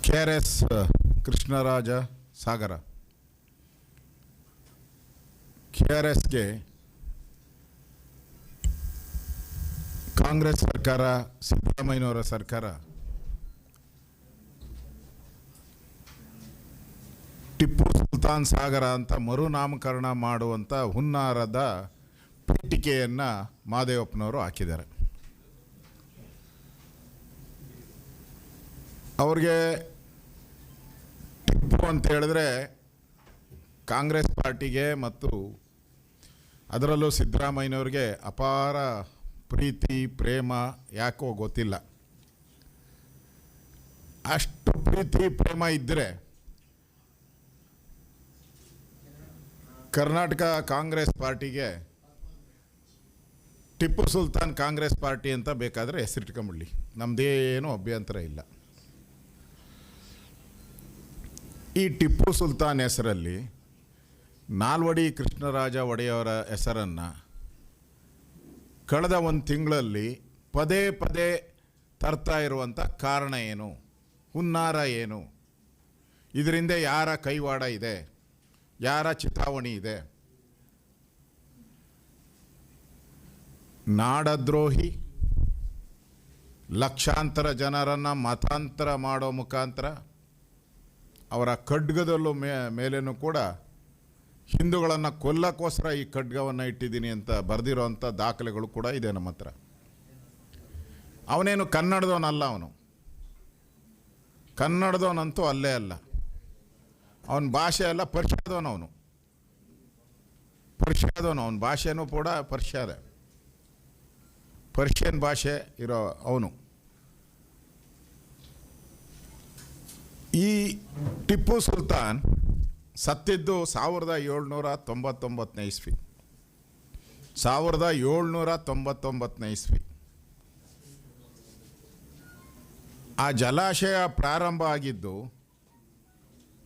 KRS Krishnaraja ಸಾಗರ KRSಗೆ ಕಾಂಗ್ರೆಸ್ ಸರ್ಕಾರ, ಸಿದ್ದರಾಮಯ್ಯನವರ ಸರ್ಕಾರ ಟಿಪ್ಪು ಸುಲ್ತಾನ್ ಸಾಗರ ಅಂತ ಮರುನಾಮಕರಣ ಮಾಡುವಂಥ ಹುನ್ನಾರದ ಪೀಠಿಕೆಯನ್ನು ಮಾದೇವಪ್ಪನವರು ಹಾಕಿದ್ದಾರೆ. ಅವ್ರಿಗೆ ಟಿಪ್ಪು ಅಂತ ಹೇಳಿದ್ರೆ ಕಾಂಗ್ರೆಸ್ ಪಾರ್ಟಿಗೆ ಮತ್ತು ಅದರಲ್ಲೂ ಸಿದ್ದರಾಮಯ್ಯನವ್ರಿಗೆ ಅಪಾರ ಪ್ರೀತಿ ಪ್ರೇಮ ಯಾಕೋ ಗೊತ್ತಿಲ್ಲ. ಅಷ್ಟು ಪ್ರೀತಿ ಪ್ರೇಮ ಇದ್ದರೆ ಕರ್ನಾಟಕ ಕಾಂಗ್ರೆಸ್ ಪಾರ್ಟಿಗೆ ಟಿಪ್ಪು ಸುಲ್ತಾನ್ ಕಾಂಗ್ರೆಸ್ ಪಾರ್ಟಿ ಅಂತ ಬೇಕಾದರೆ ಹೆಸರಿಟ್ಕೊಂಬಿಡಲಿ, ನಮ್ಮದೇನೂ ಅಭ್ಯಂತರ ಇಲ್ಲ. ಈ ಟಿಪ್ಪು ಸುಲ್ತಾನ್ ಹೆಸರಲ್ಲಿ ನಾಲ್ವಡಿ ಕೃಷ್ಣರಾಜ ಒಡೆಯವರ ಹೆಸರನ್ನು ಕಳೆದ ಒಂದು ತಿಂಗಳಲ್ಲಿ ಪದೇ ಪದೇ ತರ್ತಾ ಇರುವಂಥ ಕಾರಣ ಏನು, ಹುನ್ನಾರ ಏನು, ಇದರಿಂದ ಯಾರ ಕೈವಾಡ ಇದೆ, ಯಾರ ಚಿತಾವಣೆ ಇದೆ? ನಾಡದ್ರೋಹಿ, ಲಕ್ಷಾಂತರ ಜನರನ್ನು ಮತಾಂತರ ಮಾಡೋ ಮುಖಾಂತರ ಅವರ ಖಡ್ಗದಲ್ಲೂ ಮೇಲೇನೂ ಕೂಡ ಹಿಂದೂಗಳನ್ನು ಕೊಲ್ಲಕ್ಕೋಸ್ಕರ ಈ ಖಡ್ಗವನ್ನು ಇಟ್ಟಿದ್ದೀನಿ ಅಂತ ಬರೆದಿರೋವಂಥ ದಾಖಲೆಗಳು ಕೂಡ ಇದೆ ನಮ್ಮ ಹತ್ರ. ಅವನೇನು ಕನ್ನಡದವನಲ್ಲ, ಅವನು ಕನ್ನಡದವನಂತೂ ಅಲ್ಲೇ ಅಲ್ಲ. ಅವನ ಭಾಷೆ ಅಲ್ಲ, ಪರ್ಷಿಯಾದವನು. ಅವನ ಭಾಷೆನೂ ಕೂಡ ಪರ್ಷಿಯನ್ ಭಾಷೆ ಇರೋ ಅವನು. ಈ ಟಿಪ್ಪು ಸುಲ್ತಾನ್ ಸತ್ತಿದ್ದು 1799 ಇಸ್ವಿ. 1799 ಇಸ್ವಿ. ಆ ಜಲಾಶಯ ಪ್ರಾರಂಭ ಆಗಿದ್ದು,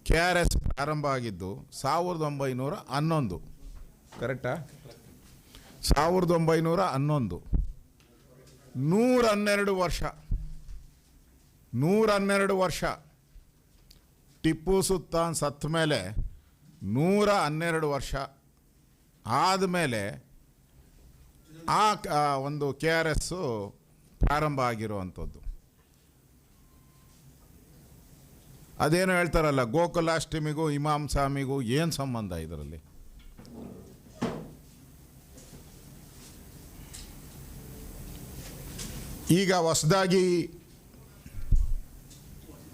KRS ಪ್ರಾರಂಭ ಆಗಿದ್ದು 1911. ಕರೆಕ್ಟಾ? 1911. 112 ವರ್ಷ. 112 ವರ್ಷ. ಟಿಪ್ಪು ಸುಲ್ತಾನ್ ಸತ್ತ ಮೇಲೆ 112 ವರ್ಷ ಆದಮೇಲೆ ಆ ಒಂದು KRS ಪ್ರಾರಂಭ ಆಗಿರುವಂಥದ್ದು. ಅದೇನು ಹೇಳ್ತಾರಲ್ಲ, ಗೋಕುಲಾಷ್ಟಮಿಗೂ ಇಮಾಮ್ ಸಾಮಿಗೂ ಏನು ಸಂಬಂಧ ಇದರಲ್ಲಿ? ಈಗ ಹೊಸದಾಗಿ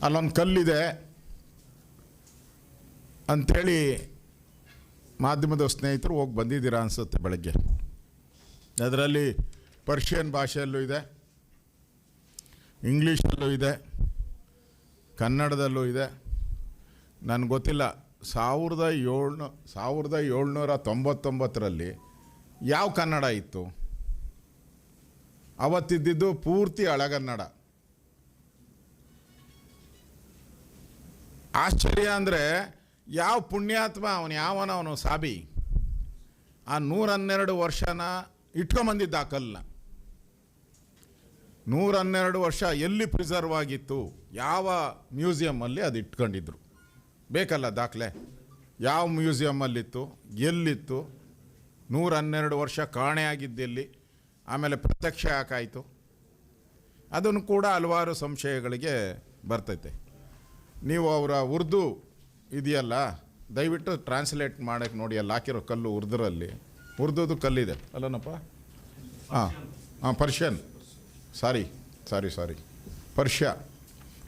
ಅಲ್ಲೊಂದು ಕಲ್ಲಿದೆ ಅಂಥೇಳಿ ಮಾಧ್ಯಮದ ಸ್ನೇಹಿತರು ಹೋಗಿ ಬಂದಿದ್ದೀರಾ ಅನಿಸುತ್ತೆ ಬೆಳಗ್ಗೆ. ಅದರಲ್ಲಿ ಪರ್ಷಿಯನ್ ಭಾಷೆಯಲ್ಲೂ ಇದೆ, ಇಂಗ್ಲೀಷಲ್ಲೂ ಇದೆ, ಕನ್ನಡದಲ್ಲೂ ಇದೆ. ನನಗೆ ಗೊತ್ತಿಲ್ಲ 1799ರಲ್ಲಿ ಯಾವ ಕನ್ನಡ ಇತ್ತು? ಅವತ್ತಿದ್ದಿದ್ದು ಪೂರ್ತಿ ಹಳೆಗನ್ನಡ. ಆಶ್ಚರ್ಯ ಅಂದರೆ ಯಾವ ಪುಣ್ಯಾತ್ಮ ಅವನು ಸಾಬಿ ಆ 112 ವರ್ಷನ ಇಟ್ಕೊಂಬಂದಿದ್ದ ಆ ಕಲ್ಲನ್ನ. 112 ವರ್ಷ ಎಲ್ಲಿ ಪ್ರಿಸರ್ವ್ ಆಗಿತ್ತು? ಯಾವ ಮ್ಯೂಸಿಯಮ್ಮಲ್ಲಿ ಅದು ಇಟ್ಕೊಂಡಿದ್ರು? ಬೇಕಲ್ಲ ದಾಖಲೆ. ಯಾವ ಮ್ಯೂಸಿಯಮ್ಮಲ್ಲಿತ್ತು, ಎಲ್ಲಿತ್ತು, 112 ವರ್ಷ ಕಾಣೆಯಾಗಿದ್ದೆಲ್ಲಿ, ಆಮೇಲೆ ಪ್ರತ್ಯಕ್ಷ ಯಾಕಾಯಿತು? ಅದನ್ನು ಕೂಡ ಹಲವಾರು ಸಂಶಯಗಳಿಗೆ ಬರ್ತೈತೆ. ನೀವು ಅವರ ಉರ್ದು ಇದೆಯಲ್ಲ, ದಯವಿಟ್ಟು ಟ್ರಾನ್ಸ್ಲೇಟ್ ಮಾಡೋಕ್ಕೆ ನೋಡಿ. ಅಲ್ಲಿ ಹಾಕಿರೋ ಕಲ್ಲು ಉರ್ದುದು ಕಲ್ಲಿದೆ ಅಲ್ಲನಪ್ಪ? ಪರ್ಷಿಯನ್. ಸಾರಿ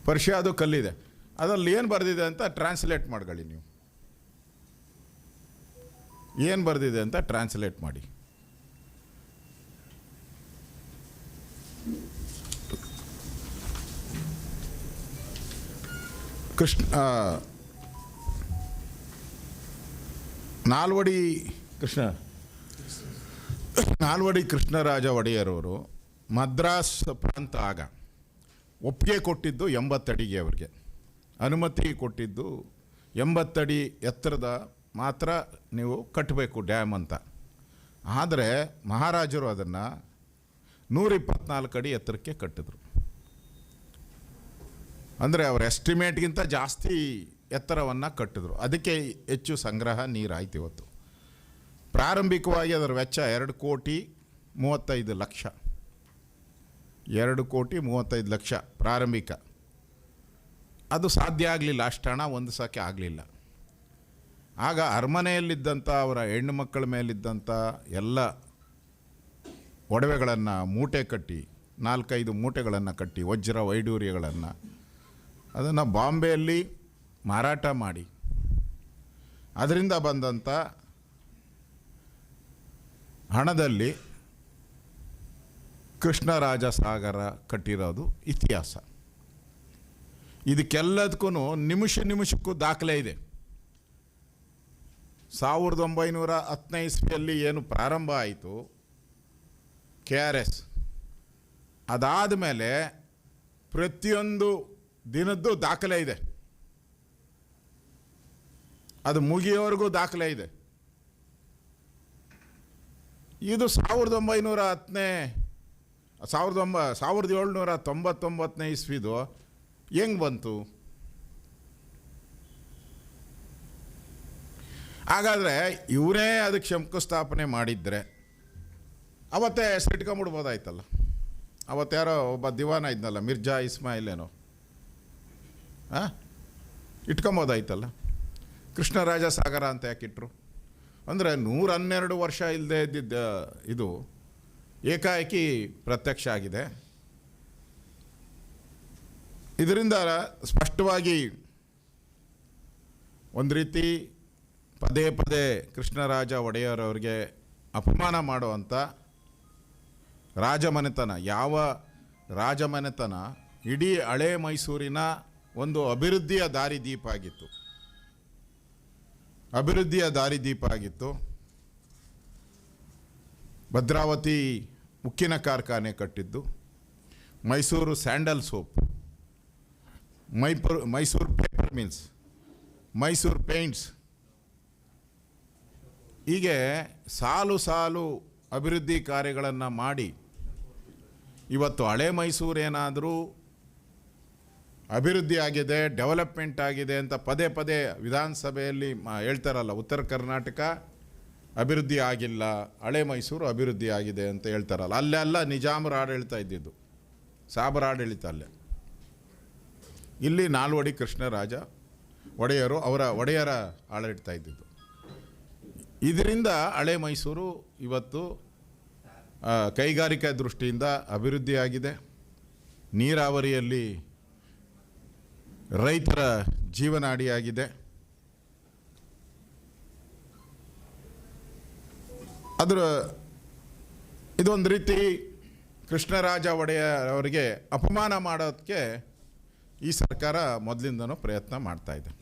ಪರ್ಷಿಯಾದು ಕಲ್ಲಿದೆ. ಅದರಲ್ಲಿ ಏನು ಬರೆದಿದೆ ಅಂತ ಟ್ರಾನ್ಸ್ಲೇಟ್ ಮಾಡ್ಕೊಳ್ಳಿ. ನೀವು ಏನು ಬರೆದಿದೆ ಅಂತ ಟ್ರಾನ್ಸ್ಲೇಟ್ ಮಾಡಿ. ನಾಲ್ವಡಿ ಕೃಷ್ಣರಾಜ ಒಡೆಯರವರು ಮದ್ರಾಸ್ ಪ್ರಾಂತ ಆಗ ಒಪ್ಪಿಗೆ ಕೊಟ್ಟಿದ್ದು 80 ಅಡಿಗೆ. ಅವರಿಗೆ ಅನುಮತಿ ಕೊಟ್ಟಿದ್ದು 80 ಅಡಿ ಎತ್ತರದ ಮಾತ್ರ ನೀವು ಕಟ್ಟಬೇಕು ಡ್ಯಾಮ್ ಅಂತ. ಆದರೆ ಮಹಾರಾಜರು ಅದನ್ನು 124 ಅಡಿ ಎತ್ತರಕ್ಕೆ ಕಟ್ಟಿದ್ರು. ಅಂದರೆ ಅವ್ರ ಎಸ್ಟಿಮೇಟ್ಗಿಂತ ಜಾಸ್ತಿ ಎತ್ತರವನ್ನು ಕಟ್ಟಿದ್ರು. ಅದಕ್ಕೆ ಹೆಚ್ಚು ಸಂಗ್ರಹ ನೀರಾಯ್ತು. ಇವತ್ತು ಪ್ರಾರಂಭಿಕವಾಗಿ ಅದರ ವೆಚ್ಚ 2,35,00,000. 2,35,00,000 ಪ್ರಾರಂಭಿಕ. ಅದು ಸಾಧ್ಯ ಆಗಲಿಲ್ಲ, ಅಷ್ಟು ಹಣ ಹೊಂದಿಸೋಕ್ಕೆ ಆಗಲಿಲ್ಲ. ಆಗ ಅರಮನೆಯಲ್ಲಿದ್ದಂಥ ಅವರ ಹೆಣ್ಣು ಮಕ್ಕಳ ಮೇಲಿದ್ದಂಥ ಎಲ್ಲ ಒಡವೆಗಳನ್ನು ಮೂಟೆ ಕಟ್ಟಿ, 4-5 ಮೂಟೆಗಳನ್ನು ಕಟ್ಟಿ, ವಜ್ರ ವೈಡೂರ್ಯಗಳನ್ನು ಅದನ್ನು ಬಾಂಬೆಯಲ್ಲಿ ಮಾರಾಟ ಮಾಡಿ ಅದರಿಂದ ಬಂದಂಥ ಹಣದಲ್ಲಿ ಕೃಷ್ಣರಾಜ ಸಾಗರ ಕಟ್ಟಿರೋದು ಇತಿಹಾಸ. ಇದಕ್ಕೆಲ್ಲದಕ್ಕೂ ನಿಮಿಷಕ್ಕೂ ದಾಖಲೆ ಇದೆ. 1910ನೇ ಇಸ್ವಿಯಲ್ಲಿ ಏನು ಪ್ರಾರಂಭ ಆಯಿತು KRS, ಅದಾದ ಮೇಲೆ ಪ್ರತಿಯೊಂದು ದಿನದ್ದು ದಾಖಲೆ ಇದೆ. ಅದು ಮುಗಿಯೋವರೆಗೂ ದಾಖಲೆ ಇದೆ. ಇದು 1799ನೇ ಇಸ್ವಿದು ಹೆಂಗೆ ಬಂತು? ಹಾಗಾದರೆ ಇವರೇ ಅದಕ್ಕೆ ಶಂಕುಸ್ಥಾಪನೆ ಮಾಡಿದರೆ ಅವತ್ತೇ ಹೆಸರಿಟ್ಕೊಂಬಿಡ್ಬೋದಾಯ್ತಲ್ಲ. ಅವತ್ತಾರೋ ಒಬ್ಬ ದಿವಾನ ಇದ್ನಲ್ಲ, ಮಿರ್ಜಾ ಇಸ್ಮಾಯಿಲ್ ಏನೋ, ಇಟ್ಕೊಂಬೋದಾಯ್ತಲ್ಲ. ಕೃಷ್ಣರಾಜ ಸಾಗರ ಅಂತ ಯಾಕಿಟ್ರು? ಅಂದರೆ 112 ವರ್ಷ ಇಲ್ಲದೆ ಇದ್ದಿದ್ದ ಇದು ಏಕಾಏಕಿ ಪ್ರತ್ಯಕ್ಷ ಆಗಿದೆ. ಇದರಿಂದ ಸ್ಪಷ್ಟವಾಗಿ ಒಂದು ರೀತಿ ಪದೇ ಪದೇ ಕೃಷ್ಣರಾಜ ಒಡೆಯರ್ ಅವರಿಗೆ ಅಪಮಾನ ಮಾಡುವಂಥ ರಾಜಮನೆತನ, ಯಾವ ರಾಜಮನೆತನ ಇಡೀ ಹಳೆ ಮೈಸೂರಿನ ಒಂದು ಅಭಿವೃದ್ಧಿಯ ದಾರಿದೀಪ ಆಗಿತ್ತು. ಭದ್ರಾವತಿ ಉಕ್ಕಿನ ಕಾರ್ಖಾನೆ ಕಟ್ಟಿದ್ದು, Mysuru sandal soap, Mysuru paper mills, Mysuru paints, ಹೀಗೆ ಸಾಲು ಅಭಿವೃದ್ಧಿ ಕಾರ್ಯಗಳನ್ನು ಮಾಡಿ ಇವತ್ತು ಹಳೆ ಮೈಸೂರೇನಾದರೂ ಅಭಿವೃದ್ಧಿ ಆಗಿದೆ, ಡೆವಲಪ್ಮೆಂಟ್ ಆಗಿದೆ ಅಂತ ಪದೇ ಪದೇ ವಿಧಾನಸಭೆಯಲ್ಲಿ ಹೇಳ್ತಾರಲ್ಲ. ಉತ್ತರ ಕರ್ನಾಟಕ ಅಭಿವೃದ್ಧಿ ಆಗಿಲ್ಲ, ಹಳೆ ಮೈಸೂರು ಅಭಿವೃದ್ಧಿ ಆಗಿದೆ ಅಂತ ಹೇಳ್ತಾರಲ್ಲ. ಅಲ್ಲೆಲ್ಲ ನಿಜಾಮರ ಆಡಳಿತ ಇದ್ದಿದ್ದು, ಸಾಬರ ಆಡಳಿತ ಅಲ್ಲೇ. ಇಲ್ಲಿ ನಾಲ್ವಡಿ ಕೃಷ್ಣರಾಜ ಒಡೆಯರು, ಅವರ ಒಡೆಯರ ಆಡಳಿತ ಇದ್ದಿದ್ದು. ಇದರಿಂದ ಹಳೆ ಮೈಸೂರು ಇವತ್ತು ಕೈಗಾರಿಕಾ ದೃಷ್ಟಿಯಿಂದ ಅಭಿವೃದ್ಧಿಯಾಗಿದೆ. ನೀರಾವರಿಯಲ್ಲಿ ರೈತರ ಜೀವನಾಡಿಯಾಗಿದೆ. ಇದೊಂದು ರೀತಿ ಕೃಷ್ಣರಾಜ ಒಡೆಯರ್ ಅವರಿಗೆ ಅಪಮಾನ ಮಾಡೋದಕ್ಕೆ ಈ ಸರ್ಕಾರ ಮೊದಲಿಂದನೂ ಪ್ರಯತ್ನ ಮಾಡ್ತಾ ಇದೆ.